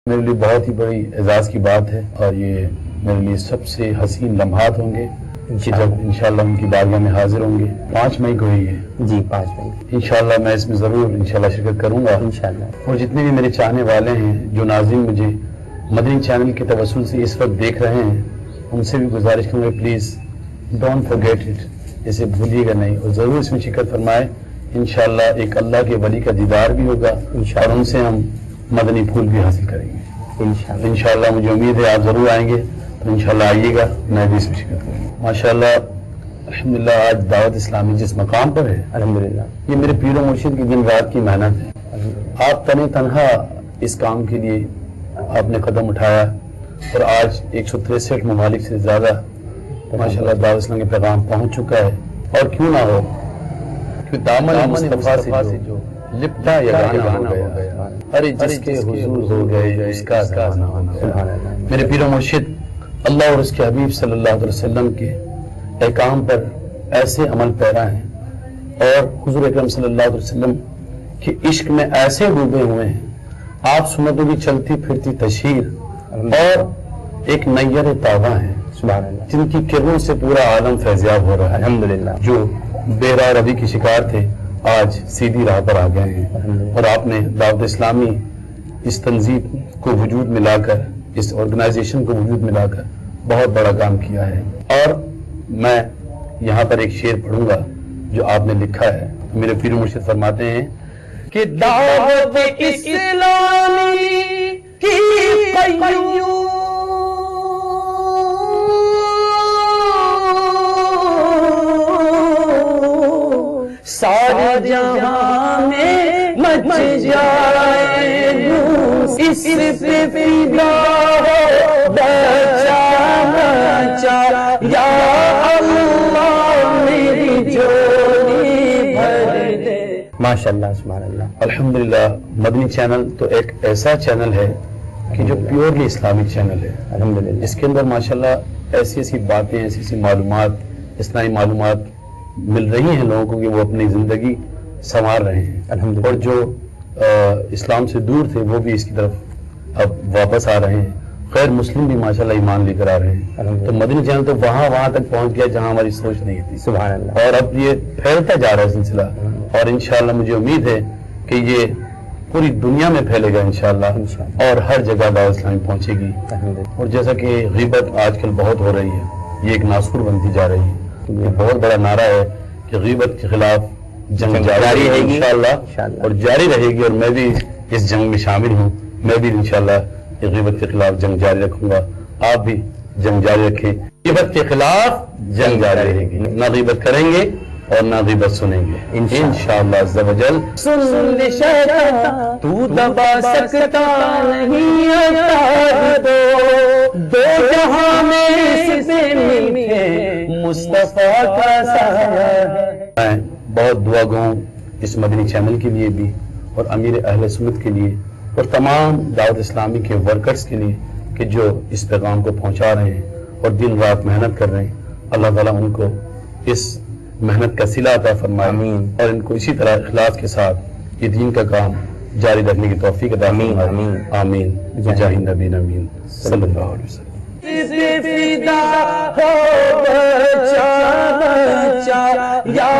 میرے لیے بہت ہی بڑی اعزاز کی بات ہے اور یہ میرے لیے سب سے حسین لمحات ہوں گے کہ جب انشاءاللہ ان کی بارگاہ میں حاضر ہوں گے. 5 مئی کو ہی ہے جی 5 مئی انشاءاللہ. میں اس میں ضرور انشاءاللہ شرکت کروں گا انشاءاللہ. اور جتنے بھی میرے چاہنے والے ہیں جو ناظرین مجھے مدنی چینل کے توسل سے اس وقت دیکھ رہے ہیں ان سے بھی گزارش کروں گا پلیز ڈونٹ فرگیٹ اٹ, اسے بھولیے گا نہیں اور ضرور اس میں شرکت فرمائے. انشاءاللہ ایک اللہ کے ولی کا دیدار بھی ہوگا اور ان سے ہم مدنی پھول بھی حاصل کریں گے انشاءاللہ. مجھے امید ہے آپ ضرور آئیں گے تو انشاءاللہ آئیے گا, میں بھی اس میں شرکت کروں گا. ماشاءاللہ الحمدللہ آج دعوت اسلامی جس مقام پر ہے الحمدللہ یہ میرے پیر و مرشد کی دن رات کی محنت ہے. آپ تنہا اس کام کے لیے آپ نے قدم اٹھایا اور آج 163 ممالک سے زیادہ ماشاءاللہ دعوت اسلامی کا پیغام پہنچ چکا ہے. اور کیوں نہ ہو کہ دامن مصطفیٰ سے جو لپٹا یگانہ ہو گیا, ارے جس کے حضور ہو گئے اس کا زمانہ ہو گیا. میرے پیر و مرشد اللہ اور اس کے حبیب صلی اللہ علیہ وسلم کے احکام پر ایسے عمل پیرا ہیں اور حضور اکرم صلی اللہ علیہ وسلم کے عشق میں ایسے ڈوبے ہوئے ہیں. آپ سنتوں کی چلتی پھرتی تشہیر اور ایک نیر تابہ ہیں جن کی کرنوں سے پورا عالم فیضیاب ہو رہا ہے الحمدللہ. جو بے راہ روی کی شکار تھے آج سیدھی راہ پر آ گئے ہیں اور آپ نے دعوت اسلامی اس تنظیم کو وجود میں لا کر, اس آرگنائزیشن کو وجود میں لا کر بہت بڑا کام کیا ہے. اور میں یہاں پر ایک شعر پڑھوں گا جو آپ نے لکھا ہے. میرے پیر مرشد فرماتے ہیں کہ دعوت اسلامی کی قیوم سارے جہاں میں مچ جائے اس پہ فدا ہو بچا بچا یا اللہ میری جھولی بھر دے. ماشاءاللہ سبحان اللہ. الحمدللہ مدنی چینل تو ایک ایسا چینل ہے کہ جو پیورلی اسلامک چینل ہے الحمدللہ. اس کے اندر ماشاءاللہ ایسی ایسی باتیں, ایسی ایسی معلومات, اسلامی معلومات مل رہی ہیں لوگوں کو کہ وہ اپنی زندگی سنوار رہے ہیں الحمدللہ. اور جو اسلام سے دور تھے وہ بھی اس کی طرف اب واپس آ رہے ہیں. غیر مسلم بھی ماشاءاللہ ایمان لے کر آ رہے ہیں. تو مدنی چینل تو وہاں تک پہنچ گیا جہاں ہماری سوچ نہیں تھی سبحان اللہ. اور اب یہ پھیلتا جا رہا ہے سلسلہ اور انشاءاللہ مجھے امید ہے کہ یہ پوری دنیا میں پھیلے گا انشاءاللہ اور ہر جگہ دعوت اسلامی پہنچے گی. اور جیسا کہ غیبت آج کل بہت ہو رہی ہے, یہ ایک ناسور بنتی جا رہی ہے. یہ بہت بڑا نعرہ ہے کہ غیبت کے خلاف جنگ جاری رہے گی انشاءاللہ اور جاری رہے گی. اور میں بھی اس جنگ میں شامل ہوں. میں بھی انشاءاللہ یہ غیبت کے خلاف جنگ جاری رکھوں گا. آپ بھی جنگ جاری رکھیں. غیبت کے خلاف جنگ جاری رہے گی. نہ غیبت کریں گے اور نہ غیبت سنیں گے انشاءاللہ عز و جل. سن لے شیطان تو دبا سکتا نہیں اتار دو جہاں میں اس پہ ملے مصطفیٰ کا سایہ ہے. میں بہت دعا گو ہوں اس مدنی چینل کے لیے بھی اور امیر اہل سنت کے لیے اور تمام دعوت اسلامی کے ورکرز کے لیے کہ جو اس پیغام کو پہنچا رہے ہیں اور دن رات محنت کر رہے ہیں. اللہ تعالیٰ ان کو اس محنت کا صلہ عطا فرمائے اور ان کو اسی طرح اخلاص کے ساتھ یہ دین کا کام جاری رکھنے کی توفیق عطا فرمائے. آمین بجاہ نبی امین صلی اللہ علیہ وسلم. فدا ہو بچا بچا یا